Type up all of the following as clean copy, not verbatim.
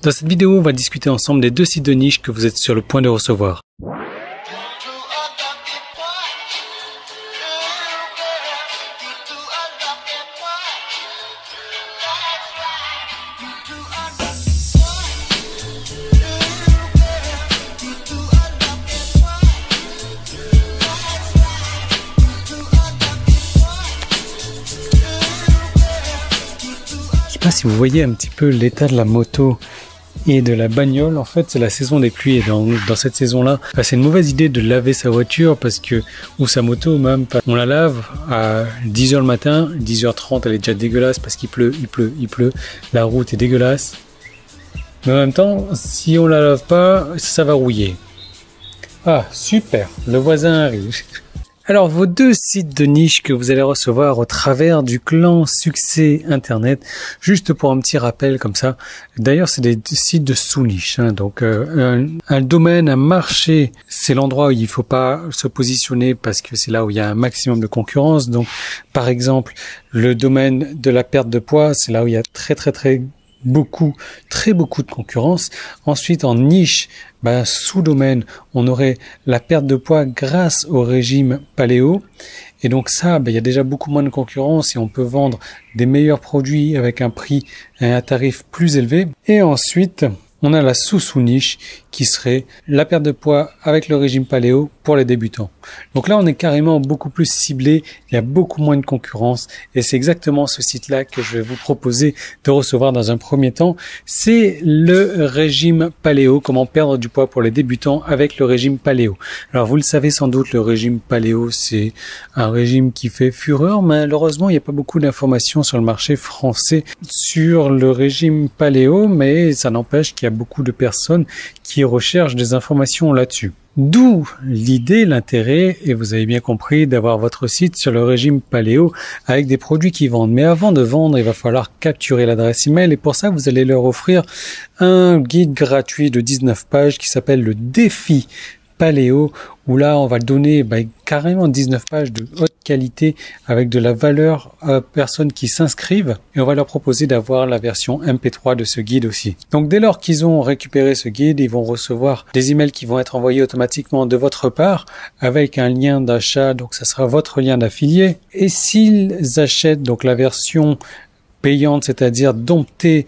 Dans cette vidéo, on va discuter ensemble des 2 sites de niche que vous êtes sur le point de recevoir. Je sais pas si vous voyez un petit peu l'état de la moto et de la bagnole. En fait, c'est la saison des pluies et dans cette saison-là, c'est une mauvaise idée de laver sa voiture ou sa moto même. On la lave à 10h le matin, 10h30 elle est déjà dégueulasse parce qu'il pleut, la route est dégueulasse. Mais en même temps, si on la lave pas, ça va rouiller. Ah, super, le voisin arrive. Alors, vos 2 sites de niche que vous allez recevoir au travers du clan Succès Internet, juste pour un petit rappel comme ça. D'ailleurs, c'est des sites de sous-niche. Donc, un domaine, un marché, c'est l'endroit où il faut pas se positionner parce que c'est là où il y a un maximum de concurrence. Donc, par exemple, le domaine de la perte de poids, c'est là où il y a très beaucoup de concurrence. Ensuite, en niche, sous-domaine, on aurait la perte de poids grâce au régime paléo. Et donc ça, il y a déjà beaucoup moins de concurrence et on peut vendre des meilleurs produits avec un prix et un tarif plus élevé. Et ensuite, on a la sous-niche qui serait la perte de poids avec le régime paléo pour les débutants. Donc là, on est carrément beaucoup plus ciblé, il y a beaucoup moins de concurrence et c'est exactement ce site-là que je vais vous proposer de recevoir dans un premier temps. C'est le régime paléo, comment perdre du poids pour les débutants avec le régime paléo. Alors vous le savez sans doute, le régime paléo, c'est un régime qui fait fureur. Malheureusement, il n'y a pas beaucoup d'informations sur le marché français sur le régime paléo, mais ça n'empêche qu'il y a beaucoup de personnes qui recherchent des informations là-dessus. D'où l'idée, l'intérêt, et vous avez bien compris, d'avoir votre site sur le régime paléo avec des produits qui vendent. Mais avant de vendre, il va falloir capturer l'adresse email et pour ça, vous allez leur offrir un guide gratuit de 19 pages qui s'appelle le défi paléo, où là on va donner carrément 19 pages de haute qualité avec de la valeur à personnes qui s'inscrivent et on va leur proposer d'avoir la version MP3 de ce guide aussi. Donc dès lors qu'ils ont récupéré ce guide, ils vont recevoir des emails qui vont être envoyés automatiquement de votre part avec un lien d'achat, donc ça sera votre lien d'affilié. Et s'ils achètent donc la version payante, c'est-à-dire dompter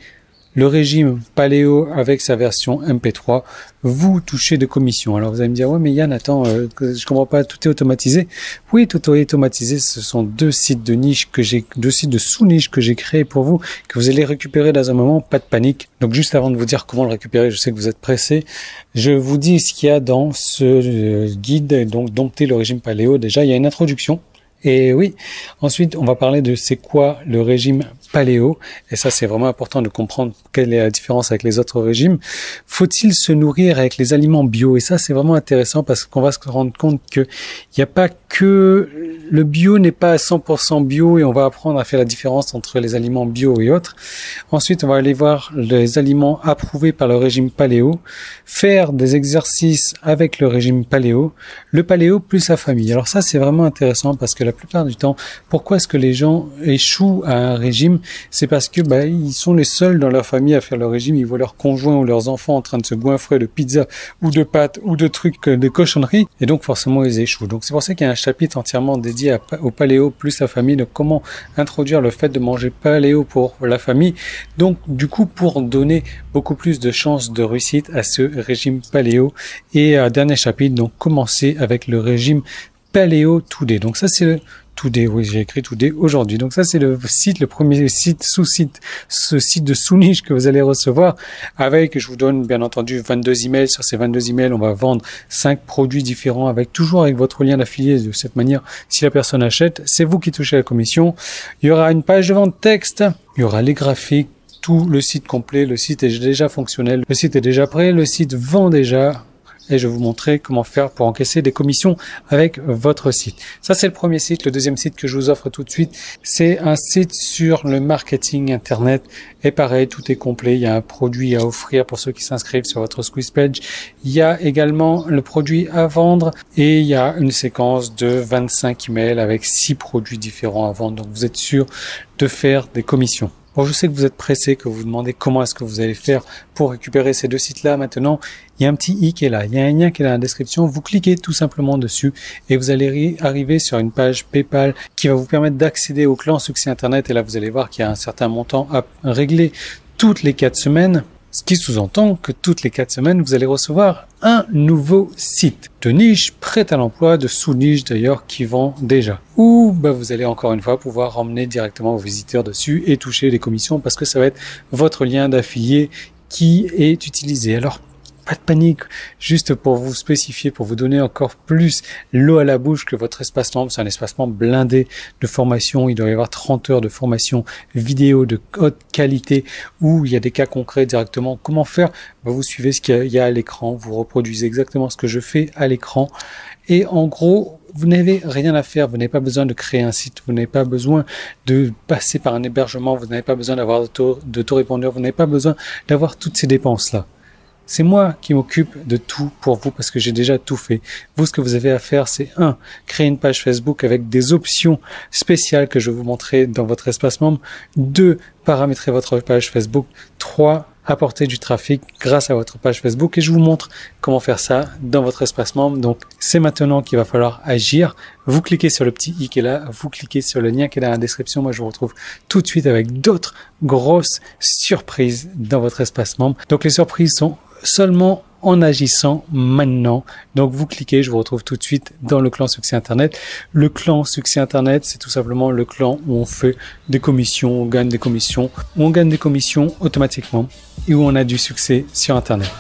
le régime paléo avec sa version MP3, vous touchez de commissions. Alors vous allez me dire, ouais mais Yann, attends, je comprends pas, tout est automatisé. Oui, tout est automatisé, ce sont 2 sites de niche 2 sites de sous-niche que j'ai créés pour vous, que vous allez récupérer dans un moment, pas de panique. Donc juste avant de vous dire comment le récupérer, je sais que vous êtes pressés, je vous dis ce qu'il y a dans ce guide, donc dompter le régime paléo. Déjà, il y a une introduction. Et oui, ensuite on va parler de c'est quoi le régime paléo, et ça c'est vraiment important de comprendre quelle est la différence avec les autres régimes. Faut-il se nourrir avec les aliments bio? Et ça c'est vraiment intéressant parce qu'on va se rendre compte que il n'y a pas que le bio n'est pas à 100% bio et on va apprendre à faire la différence entre les aliments bio et autres. Ensuite on va aller voir les aliments approuvés par le régime paléo, faire des exercices avec le régime paléo, le paléo plus sa famille. Alors ça c'est vraiment intéressant parce que la plupart du temps, pourquoi est-ce que les gens échouent à un régime? C'est parce que ils sont les seuls dans leur famille à faire le régime, ils voient leurs conjoints ou leurs enfants en train de se goinfrer de pizza ou de pâtes ou de trucs, de cochonneries, et donc forcément ils échouent. Donc c'est pour ça qu'il y a un chapitre entièrement dédié au paléo plus la famille, de comment introduire le fait de manger paléo pour la famille, donc du coup pour donner beaucoup plus de chances de réussite à ce régime paléo. Et dernier chapitre, donc commencer avec le régime Paléo Today. Donc ça c'est le Today, oui j'ai écrit Today aujourd'hui. Donc ça c'est le site, le premier site, sous-site, ce site de sous-niche que vous allez recevoir avec, je vous donne bien entendu 22 emails. Sur ces 22 emails, on va vendre 5 produits différents toujours avec votre lien d'affilié. De cette manière, si la personne achète, c'est vous qui touchez la commission. Il y aura une page de vente texte, il y aura les graphiques, tout le site complet. Le site est déjà fonctionnel, le site est déjà prêt, le site vend déjà. Et je vais vous montrer comment faire pour encaisser des commissions avec votre site. Ça, c'est le premier site. Le deuxième site que je vous offre tout de suite, c'est un site sur le marketing Internet. Et pareil, tout est complet. Il y a un produit à offrir pour ceux qui s'inscrivent sur votre squeeze page. Il y a également le produit à vendre et il y a une séquence de 25 emails avec 6 produits différents à vendre. Donc, vous êtes sûr de faire des commissions. Bon, je sais que vous êtes pressé, que vous vous demandez comment est-ce que vous allez faire pour récupérer ces deux sites-là. Maintenant, il y a un petit i qui est là, il y a un lien qui est dans la description. Vous cliquez tout simplement dessus et vous allez arriver sur une page PayPal qui va vous permettre d'accéder au clan Succès Internet. Et là, vous allez voir qu'il y a un certain montant à régler toutes les 4 semaines. Ce qui sous-entend que toutes les 4 semaines, vous allez recevoir un nouveau site de niche, prêt à l'emploi, de sous-niche d'ailleurs, qui vend déjà. Ou vous allez encore une fois pouvoir emmener directement vos visiteurs dessus et toucher les commissions parce que ça va être votre lien d'affilié qui est utilisé. Alors, pas de panique, juste pour vous spécifier, pour vous donner encore plus l'eau à la bouche que votre espace membre, c'est un espace membre blindé de formation. Il doit y avoir 30 heures de formation vidéo de haute qualité où il y a des cas concrets directement. Comment faire? Vous suivez ce qu'il y a à l'écran, vous reproduisez exactement ce que je fais à l'écran. Et en gros, vous n'avez rien à faire, vous n'avez pas besoin de créer un site, vous n'avez pas besoin de passer par un hébergement, vous n'avez pas besoin d'avoir d'autorépondeur, vous n'avez pas besoin d'avoir toutes ces dépenses-là. C'est moi qui m'occupe de tout pour vous parce que j'ai déjà tout fait. Vous, ce que vous avez à faire, c'est 1. Créer une page Facebook avec des options spéciales que je vais vous montrer dans votre espace membre. 2. Paramétrer votre page Facebook. 3. Apporter du trafic grâce à votre page Facebook et je vous montre comment faire ça dans votre espace membre. Donc, c'est maintenant qu'il va falloir agir. Vous cliquez sur le petit i qui est là, vous cliquez sur le lien qui est dans la description. Moi, je vous retrouve tout de suite avec d'autres grosses surprises dans votre espace membre. Donc, les surprises sont seulement en agissant maintenant. Donc vous cliquez, je vous retrouve tout de suite dans le clan Succès Internet. Le clan Succès Internet, c'est tout simplement le clan où on fait des commissions, on gagne des commissions, où on gagne des commissions automatiquement et où on a du succès sur Internet.